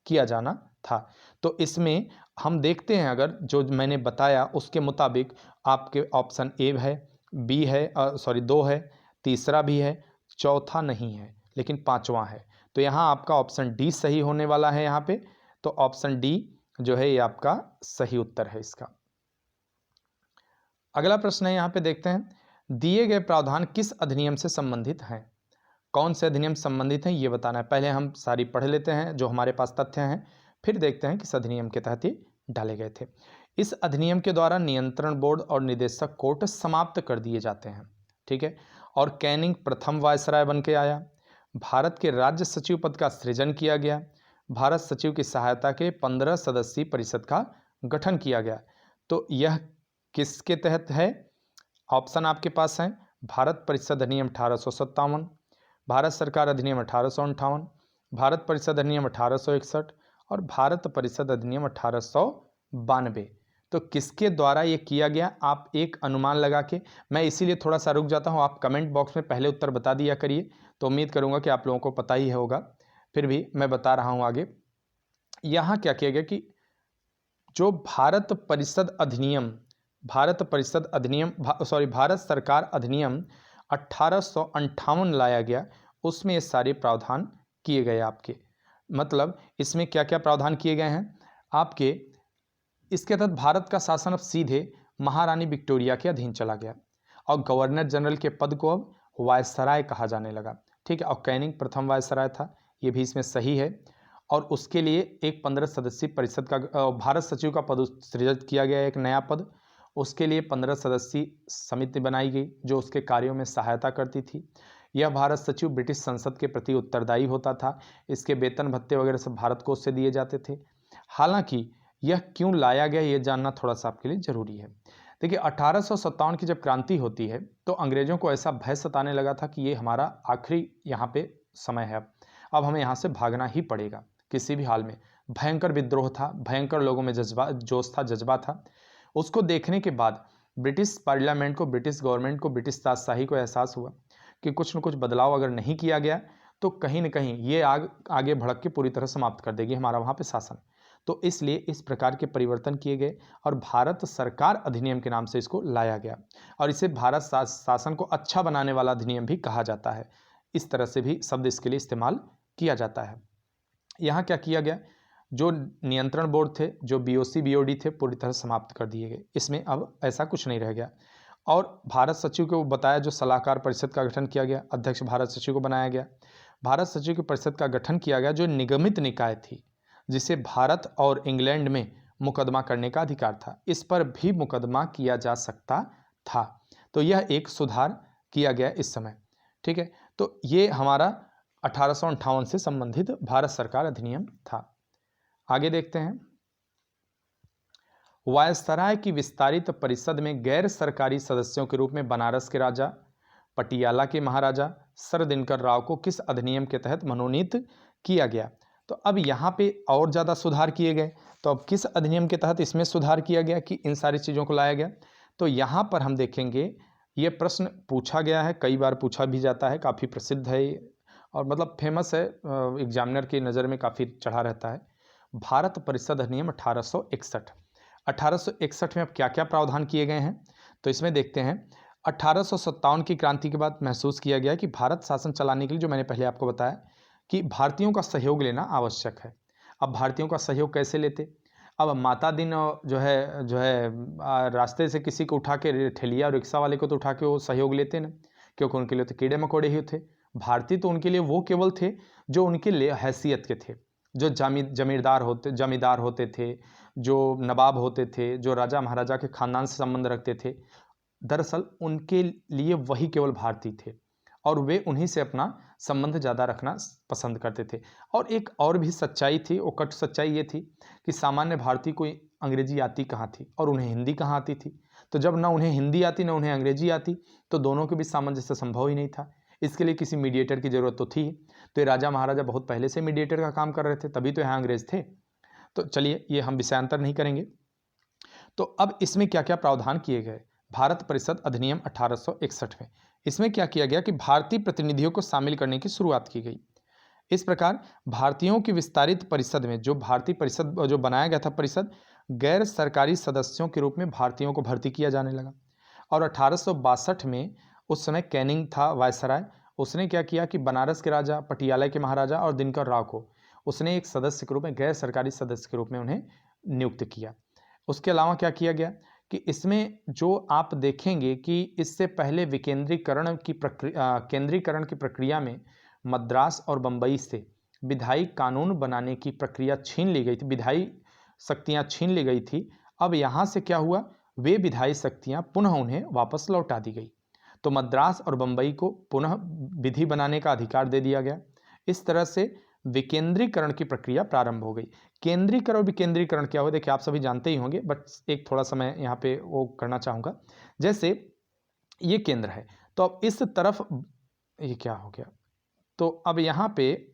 किया जाना था। तो इसमें हम देखते हैं, अगर जो मैंने बताया उसके मुताबिक आपके ऑप्शन ए है, बी है, 2 है, तीसरा भी है, चौथा नहीं है, लेकिन पांचवा है। तो यहाँ आपका ऑप्शन डी सही होने वाला है यहाँ पे। तो ऑप्शन डी जो है ये आपका सही उत्तर है इसका। अगला प्रश्न है, यहाँ पे देखते हैं, दिए गए प्रावधान किस अधिनियम से संबंधित हैं। कौन से अधिनियम संबंधित हैं ये बताना है। पहले हम सारी पढ़ लेते हैं जो हमारे पास तथ्य हैं, फिर देखते हैं किस अधिनियम के तहत ये डाले गए थे। इस अधिनियम के द्वारा नियंत्रण बोर्ड और निदेशक कोर्ट समाप्त कर दिए जाते हैं। ठीक है, और कैनिंग प्रथम वायसराय बन के आया। भारत के राज्य सचिव पद का सृजन किया गया। भारत सचिव की सहायता के 15 सदस्यीय परिषद का गठन किया गया। तो यह किसके तहत है, ऑप्शन आपके पास हैं, भारत परिषद अधिनियम 1857, भारत सरकार अधिनियम 1858, भारत परिषद अधिनियम 1861 और भारत परिषद अधिनियम 1892। तो किसके द्वारा ये किया गया, आप एक अनुमान लगा के, मैं इसीलिए थोड़ा सा रुक जाता हूँ, आप कमेंट बॉक्स में पहले उत्तर बता दिया करिए, तो उम्मीद करूँगा कि आप लोगों को पता ही होगा, फिर भी मैं बता रहा हूँ आगे। यहाँ क्या किया गया कि जो भारत परिषद अधिनियम, भारत सरकार अधिनियम 1858 लाया गया, उसमें ये सारे प्रावधान किए गए आपके। मतलब इसमें क्या क्या प्रावधान किए गए हैं आपके, इसके तहत भारत का शासन अब सीधे महारानी विक्टोरिया के अधीन चला गया और गवर्नर जनरल के पद को अब वायसराय कहा जाने लगा। ठीक है, और कैनिंग प्रथम वायसराय था, ये भी इसमें सही है। और उसके लिए एक 15 सदस्यीय परिषद का भारत सचिव का पद सृजित किया गया, एक नया पद। उसके लिए 15 सदस्यीय समिति बनाई गई जो उसके कार्यों में सहायता करती थी। यह भारत सचिव ब्रिटिश संसद के प्रति उत्तरदायी होता था, इसके वेतन भत्ते वगैरह सब भारत कोष से दिए जाते थे। हालांकि यह क्यों लाया गया ये जानना थोड़ा सा आपके लिए जरूरी है। देखिए 1857 की जब क्रांति होती है तो अंग्रेजों को ऐसा भय सताने लगा था कि ये हमारा आखिरी यहाँ पे समय है, अब हमें यहाँ से भागना ही पड़ेगा किसी भी हाल में। भयंकर विद्रोह था, भयंकर लोगों में जोश था, जज्बा था। उसको देखने के बाद ब्रिटिश पार्लियामेंट को, ब्रिटिश गवर्नमेंट को, ब्रिटिश ताजशाही को एहसास हुआ कि कुछ न कुछ बदलाव अगर नहीं किया गया तो कहीं न कहीं ये आगे भड़क के पूरी तरह समाप्त कर देगी हमारा वहाँ पे शासन। तो इसलिए इस प्रकार के परिवर्तन किए गए और भारत सरकार अधिनियम के नाम से इसको लाया गया और इसे भारत शासन को अच्छा बनाने वाला अधिनियम भी कहा जाता है। इस तरह से भी शब्द इसके लिए इस्तेमाल किया जाता है। यहाँ क्या किया गया, जो नियंत्रण बोर्ड थे, जो बीओसी बीओडी थे, पूरी तरह समाप्त कर दिए गए, इसमें अब ऐसा कुछ नहीं रह गया। और भारत सचिव को बताया, जो सलाहकार परिषद का गठन किया गया, अध्यक्ष भारत सचिव को बनाया गया। भारत सचिव की परिषद का गठन किया गया जो निगमित निकाय थी, जिसे भारत और इंग्लैंड में मुकदमा करने का अधिकार था, इस पर भी मुकदमा किया जा सकता था। तो यह एक सुधार किया गया इस समय। ठीक है, तो ये हमारा 1858 से संबंधित भारत सरकार अधिनियम था। आगे देखते हैं। वायसराय की विस्तारित परिषद में गैर सरकारी सदस्यों के रूप में बनारस के राजा, पटियाला के महाराजा सर दिनकर राव को किस अधिनियम के तहत मनोनीत किया गया। तो अब यहाँ पे और ज़्यादा सुधार किए गए। तो अब किस अधिनियम के तहत इसमें सुधार किया गया कि इन सारी चीज़ों को लाया गया, तो यहाँ पर हम देखेंगे ये प्रश्न पूछा गया है, कई बार पूछा भी जाता है, काफ़ी प्रसिद्ध है और मतलब फेमस है, एग्जामिनर की नज़र में काफ़ी चढ़ा रहता है। भारत परिषद अधिनियम 1861। 1861 में अब क्या क्या प्रावधान किए गए हैं, तो इसमें देखते हैं। 1857 की क्रांति के बाद महसूस किया गया कि भारत शासन चलाने के लिए, जो मैंने पहले आपको बताया, कि भारतीयों का सहयोग लेना आवश्यक है। अब भारतीयों का सहयोग कैसे लेते, अब माता दिन रास्ते से किसी को उठा के, ठेलिया और रिक्शा वाले को तो उठा के वो सहयोग लेते ना, क्योंकि उनके लिए तो कीड़े मकोड़े ही थे। भारतीय तो उनके लिए वो केवल थे जो उनके लिए हैसियत के थे, जो जमींदार होते थे, जो नवाब होते थे, जो राजा महाराजा के खानदान से संबंध रखते थे। दरअसल उनके लिए वही केवल भारतीय थे और वे उन्हीं से अपना संबंध ज़्यादा रखना पसंद करते थे। और एक और भी सच्चाई थी, वो कट सच्चाई ये थी कि सामान्य भारतीय को अंग्रेजी आती कहाँ थी और उन्हें हिंदी कहाँ आती थी। तो जब ना उन्हें हिंदी आती ना उन्हें अंग्रेजी आती, तो दोनों के बीच सामंजस्य संभव ही नहीं था। इसके लिए किसी मीडिएटर की ज़रूरत तो थी। तो ये राजा महाराजा बहुत पहले से मीडिएटर का काम कर रहे थे, तभी तो यहाँ अंग्रेज थे। तो चलिए, ये हम विषयांतर नहीं करेंगे। तो अब इसमें क्या क्या प्रावधान किए गए भारत परिषद अधिनियम 1861 में, इसमें क्या किया गया कि भारतीय प्रतिनिधियों को शामिल करने की शुरुआत की गई। इस प्रकार भारतीयों की विस्तारित परिषद में, जो भारतीय परिषद जो बनाया गया था परिषद, गैर सरकारी सदस्यों के रूप में भारतीयों को भर्ती किया जाने लगा। और 1862 में उस समय कैनिंग था वायसराय, उसने क्या किया कि बनारस के राजा, पटियाला के महाराजा और दिनकर राव को उसने एक सदस्य के रूप में, गैर सरकारी सदस्य के रूप में उन्हें नियुक्त किया। उसके अलावा क्या किया गया कि इसमें जो आप देखेंगे कि इससे पहले केंद्रीकरण की प्रक्रिया में मद्रास और बंबई से विधायी कानून बनाने की प्रक्रिया छीन ली गई थी, विधायी शक्तियां छीन ली गई थी। अब यहाँ से क्या हुआ, वे विधायी शक्तियां पुनः उन्हें वापस लौटा दी गई। तो मद्रास और बंबई को पुनः विधि बनाने का अधिकार दे दिया गया। इस तरह से विकेंद्रीकरण की प्रक्रिया प्रारंभ हो गई। केंद्रीकरण और विकेंद्रीकरण क्या हो, देखिए आप सभी जानते ही होंगे, बट एक थोड़ा सा मैं यहाँ पे वो करना चाहूँगा। जैसे ये केंद्र है, तो अब इस तरफ ये क्या हो गया, तो अब यहाँ पे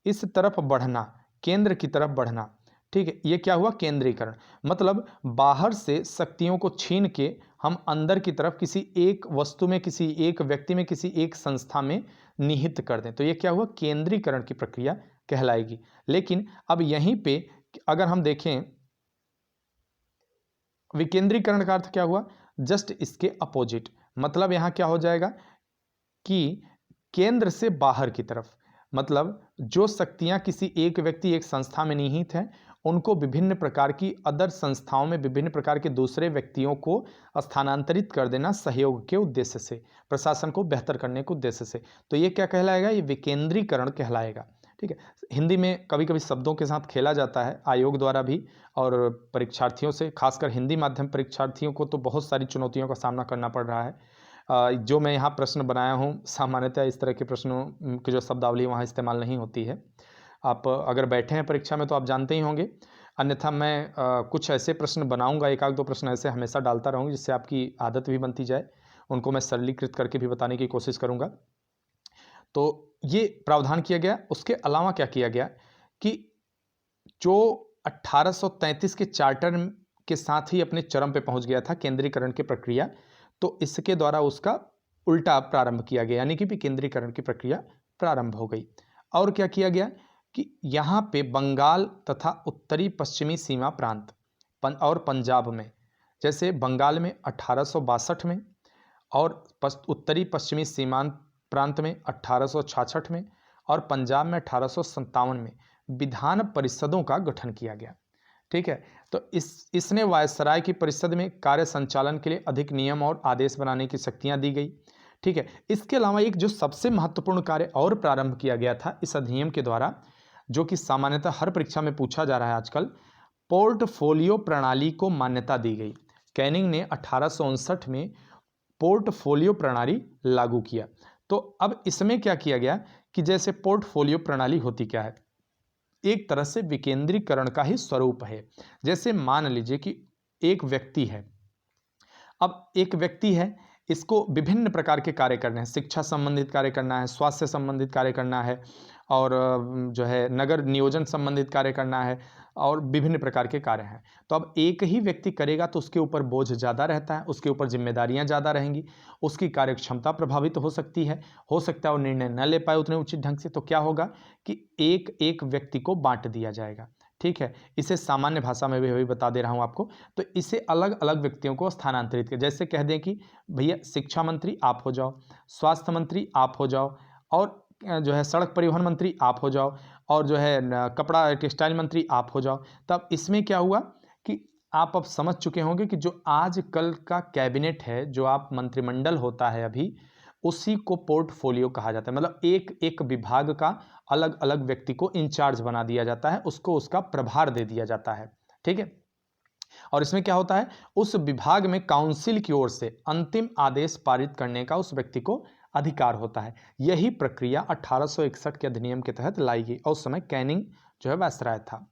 इस तरफ बढ़ना, केंद्र की तरफ बढ़ना, ठीक है, ये क्या हुआ? केंद्रीकरण। मतलब बाहर से शक्तियों को छीन के हम अंदर की तरफ किसी एक वस्तु में, किसी एक व्यक्ति में, किसी एक संस्था में निहित कर दें, तो ये क्या हुआ? केंद्रीकरण की प्रक्रिया कहलाएगी। लेकिन अब यहीं पे अगर हम देखें, विकेंद्रीकरण का अर्थ क्या हुआ? जस्ट इसके अपोजिट। मतलब यहां क्या हो जाएगा कि केंद्र से बाहर की तरफ, मतलब जो शक्तियां किसी एक व्यक्ति, एक संस्था में निहित हैं, उनको विभिन्न प्रकार की अदर संस्थाओं में विभिन्न प्रकार के दूसरे व्यक्तियों को स्थानांतरित कर देना सहयोग के उद्देश्य से, प्रशासन को बेहतर करने के उद्देश्य से, तो ये क्या कहलाएगा? ये विकेंद्रीकरण कहलाएगा। ठीक है, हिंदी में कभी कभी शब्दों के साथ खेला जाता है आयोग द्वारा भी, और परीक्षार्थियों से, खासकर हिंदी माध्यम परीक्षार्थियों को तो बहुत सारी चुनौतियों का सामना करना पड़ रहा है। जो मैं यहाँ प्रश्न बनाया हूँ, सामान्यतः इस तरह के प्रश्नों की जो शब्दावली वहाँ इस्तेमाल नहीं होती है। आप अगर बैठे हैं परीक्षा में तो आप जानते ही होंगे, अन्यथा मैं कुछ ऐसे प्रश्न बनाऊंगा, एक आध दो प्रश्न ऐसे हमेशा डालता रहूँगा जिससे आपकी आदत भी बनती जाए, उनको मैं सरलीकृत करके भी बताने की कोशिश करूँगा। तो ये प्रावधान किया गया। उसके अलावा क्या किया गया कि जो 1833 के चार्टर के साथ ही अपने चरम पे पहुंच गया था केंद्रीकरण की प्रक्रिया, तो इसके द्वारा उसका उल्टा प्रारंभ किया गया, यानी कि विकेंद्रीकरण की प्रक्रिया प्रारंभ हो गई। और क्या किया गया कि यहाँ पे बंगाल तथा उत्तरी पश्चिमी सीमा प्रांत और पंजाब में, जैसे बंगाल में 1862 में और उत्तरी पश्चिमी सीमांत प्रांत में 1866 में और पंजाब में 1857 में विधान परिषदों का गठन किया गया। ठीक है, तो इसने वायसराय की परिषद में कार्य संचालन के लिए अधिक नियम और आदेश बनाने की शक्तियां दी गई। ठीक है, इसके अलावा एक जो सबसे महत्वपूर्ण कार्य और प्रारंभ किया गया था इस अधिनियम के द्वारा, जो कि सामान्यतः हर परीक्षा में पूछा जा रहा है आजकल, पोर्टफोलियो प्रणाली को मान्यता दी गई। कैनिंग ने 1859 में पोर्टफोलियो प्रणाली लागू किया। तो अब इसमें क्या किया गया कि जैसे पोर्टफोलियो प्रणाली होती क्या है, एक तरह से विकेंद्रीकरण का ही स्वरूप है। जैसे मान लीजिए कि एक व्यक्ति है, अब एक व्यक्ति है, इसको विभिन्न प्रकार के कार्य करने हैं, शिक्षा संबंधित कार्य करना है, स्वास्थ्य संबंधित कार्य करना है, और जो है नगर नियोजन संबंधित कार्य करना है, और विभिन्न प्रकार के कार्य हैं। तो अब एक ही व्यक्ति करेगा तो उसके ऊपर बोझ ज़्यादा रहता है, उसके ऊपर जिम्मेदारियां ज़्यादा रहेंगी, उसकी कार्य क्षमता प्रभावित हो सकती है, हो सकता है वो निर्णय न ले पाए उतने उचित ढंग से। तो क्या होगा कि एक एक व्यक्ति को बांट दिया जाएगा। ठीक है, इसे सामान्य भाषा में भी बता दे रहा हूं आपको। तो इसे अलग अलग व्यक्तियों को स्थानांतरित कर, जैसे कह दें कि भैया शिक्षा मंत्री आप हो जाओ, स्वास्थ्य मंत्री आप हो जाओ, और जो है सड़क परिवहन मंत्री आप हो जाओ, और जो है कपड़ा टेक्सटाइल मंत्री आप हो जाओ। तब इसमें क्या हुआ कि आप अब समझ चुके होंगे कि जो आज कल का कैबिनेट है, जो आप मंत्रिमंडल होता है अभी, उसी को पोर्टफोलियो कहा जाता है। मतलब एक एक विभाग का अलग अलग व्यक्ति को इंचार्ज बना दिया जाता है, उसको उसका प्रभार दे दिया जाता है। ठीक है, और इसमें क्या होता है, उस विभाग में काउंसिल की ओर से अंतिम आदेश पारित करने का उस व्यक्ति को अधिकार होता है। यही प्रक्रिया 1861 के अधिनियम के तहत लाई गई, और उस समय कैनिंग जो है वायसराय था।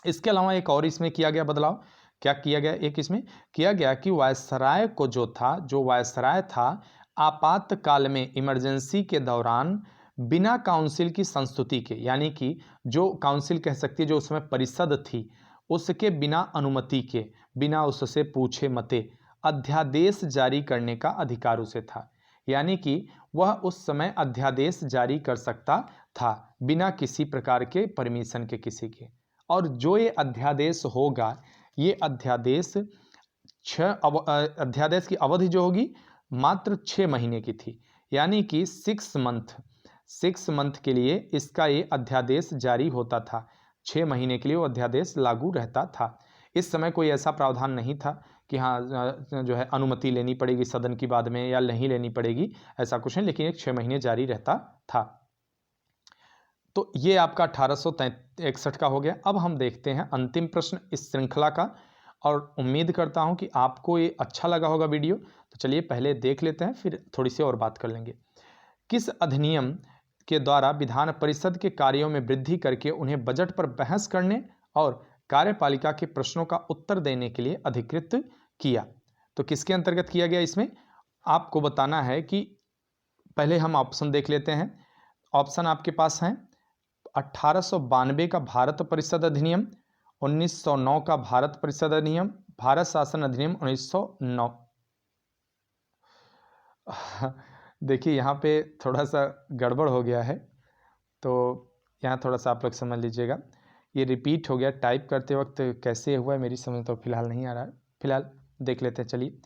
इसके अलावा एक और इसमें किया गया बदलाव, क्या किया गया, एक इसमें किया गया कि वायसराय को जो वायसराय था, आपातकाल में इमरजेंसी के दौरान बिना काउंसिल की संस्तुति के, यानी कि जो काउंसिल कह सकती है, जो उसमें परिषद थी, उसके बिना अनुमति के, बिना उससे पूछे मते अध्यादेश जारी करने का अधिकार उसे था। यानी कि वह उस समय अध्यादेश जारी कर सकता था बिना किसी प्रकार के परमिशन के किसी के। और जो ये अध्यादेश होगा, ये अध्यादेश अध्यादेश की अवधि जो होगी मात्र 6 महीने की थी, यानी कि 6 मंथ के लिए इसका ये अध्यादेश जारी होता था। 6 महीने के लिए वो अध्यादेश लागू रहता था। इस समय कोई ऐसा प्रावधान नहीं था कि हाँ जो है अनुमति लेनी पड़ेगी सदन की बाद में या नहीं लेनी पड़ेगी, ऐसा कुछ नहीं, लेकिन एक 6 महीने जारी रहता था। तो ये आपका 1861 का हो गया। अब हम देखते हैं अंतिम प्रश्न इस श्रृंखला का, और उम्मीद करता हूं कि आपको ये अच्छा लगा होगा वीडियो। तो चलिए पहले देख लेते हैं, फिर थोड़ी सी और बात कर लेंगे। किस अधिनियम के द्वारा विधान परिषद के कार्यों में वृद्धि करके उन्हें बजट पर बहस करने और कार्यपालिका के प्रश्नों का उत्तर देने के लिए अधिकृत किया? तो किसके अंतर्गत किया गया, इसमें आपको बताना है कि पहले हम ऑप्शन देख लेते हैं। ऑप्शन आपके पास हैं, 1892 का भारत परिषद अधिनियम, 1909 का भारत परिषद अधिनियम, भारत शासन अधिनियम 1909। देखिए यहाँ पे थोड़ा सा गड़बड़ हो गया है, तो यहाँ थोड़ा सा आप लोग समझ लीजिएगा। ये रिपीट हो गया टाइप करते वक्त, कैसे हुआ है मेरी समझ तो फिलहाल नहीं आ रहा है। फिलहाल देख लेते हैं। चलिए,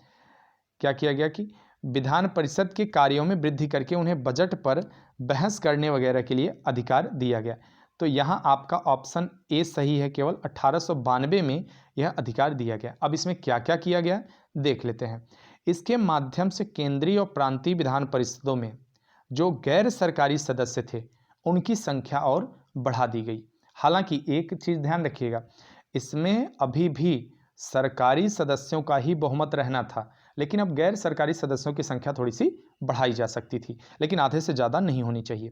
क्या किया गया कि विधान परिषद के कार्यों में वृद्धि करके उन्हें बजट पर बहस करने वगैरह के लिए अधिकार दिया गया। तो यहाँ आपका ऑप्शन ए सही है, केवल 1892 में यह अधिकार दिया गया। अब इसमें क्या क्या किया गया देख लेते हैं। इसके माध्यम से केंद्रीय और प्रांतीय विधान परिषदों में जो गैर सरकारी सदस्य थे उनकी संख्या और बढ़ा दी गई। हालांकि एक चीज़ ध्यान रखिएगा, इसमें अभी भी सरकारी सदस्यों का ही बहुमत रहना था, लेकिन अब गैर सरकारी सदस्यों की संख्या थोड़ी सी बढ़ाई जा सकती थी, लेकिन आधे से ज़्यादा नहीं होनी चाहिए।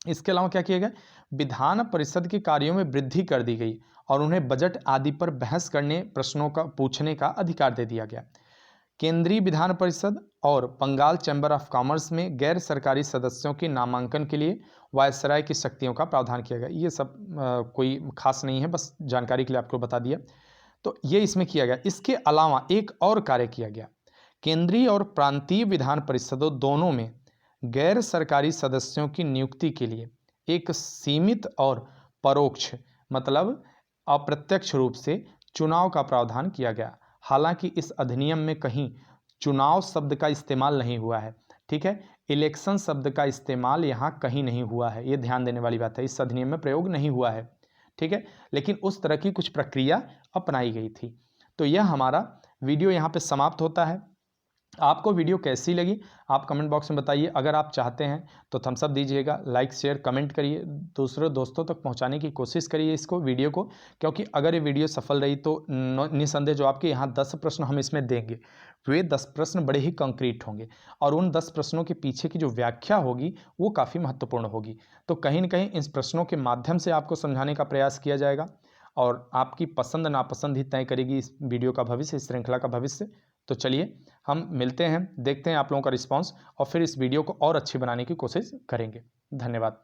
इसके अलावा क्या किया गया, विधान परिषद के कार्यों में वृद्धि कर दी गई और उन्हें बजट आदि पर बहस करने, प्रश्नों का पूछने का अधिकार दे दिया गया। केंद्रीय विधान परिषद और बंगाल चैम्बर ऑफ कॉमर्स में गैर सरकारी सदस्यों के नामांकन के लिए वायसराय की शक्तियों का प्रावधान किया गया। ये सब कोई खास नहीं है, बस जानकारी के लिए आपको बता दिया। तो ये इसमें किया गया। इसके अलावा एक और कार्य किया गया, केंद्रीय और प्रांतीय विधान परिषदों दोनों में गैर सरकारी सदस्यों की नियुक्ति के लिए एक सीमित और परोक्ष, मतलब अप्रत्यक्ष रूप से चुनाव का प्रावधान किया गया। हालांकि इस अधिनियम में कहीं चुनाव शब्द का इस्तेमाल नहीं हुआ है, ठीक है, इलेक्शन शब्द का इस्तेमाल यहाँ कहीं नहीं हुआ है, ये ध्यान देने वाली बात है। इस अधिनियम में प्रयोग नहीं हुआ है, ठीक है, लेकिन उस तरह की कुछ प्रक्रिया अपनाई गई थी। तो यह हमारा वीडियो यहाँ पे समाप्त होता है। आपको वीडियो कैसी लगी आप कमेंट बॉक्स में बताइए। अगर आप चाहते हैं तो थम्स अप दीजिएगा, लाइक शेयर कमेंट करिए, दूसरे दोस्तों तक पहुंचाने की कोशिश करिए इसको, वीडियो को, क्योंकि अगर ये वीडियो सफल रही तो निसंदेह जो आपके यहाँ 10 प्रश्न हम इसमें देंगे, वे 10 प्रश्न बड़े ही कंक्रीट होंगे और उन 10 प्रश्नों के पीछे की जो व्याख्या होगी वो काफ़ी महत्वपूर्ण होगी। तो कहीं ना कहीं इन प्रश्नों के माध्यम से आपको समझाने का प्रयास किया जाएगा और आपकी पसंद नापसंद ही तय करेगी इस वीडियो का भविष्य, इस श्रृंखला का भविष्य। तो चलिए हम मिलते हैं, देखते हैं आप लोगों का रिस्पांस और फिर इस वीडियो को और अच्छी बनाने की कोशिश करेंगे। धन्यवाद।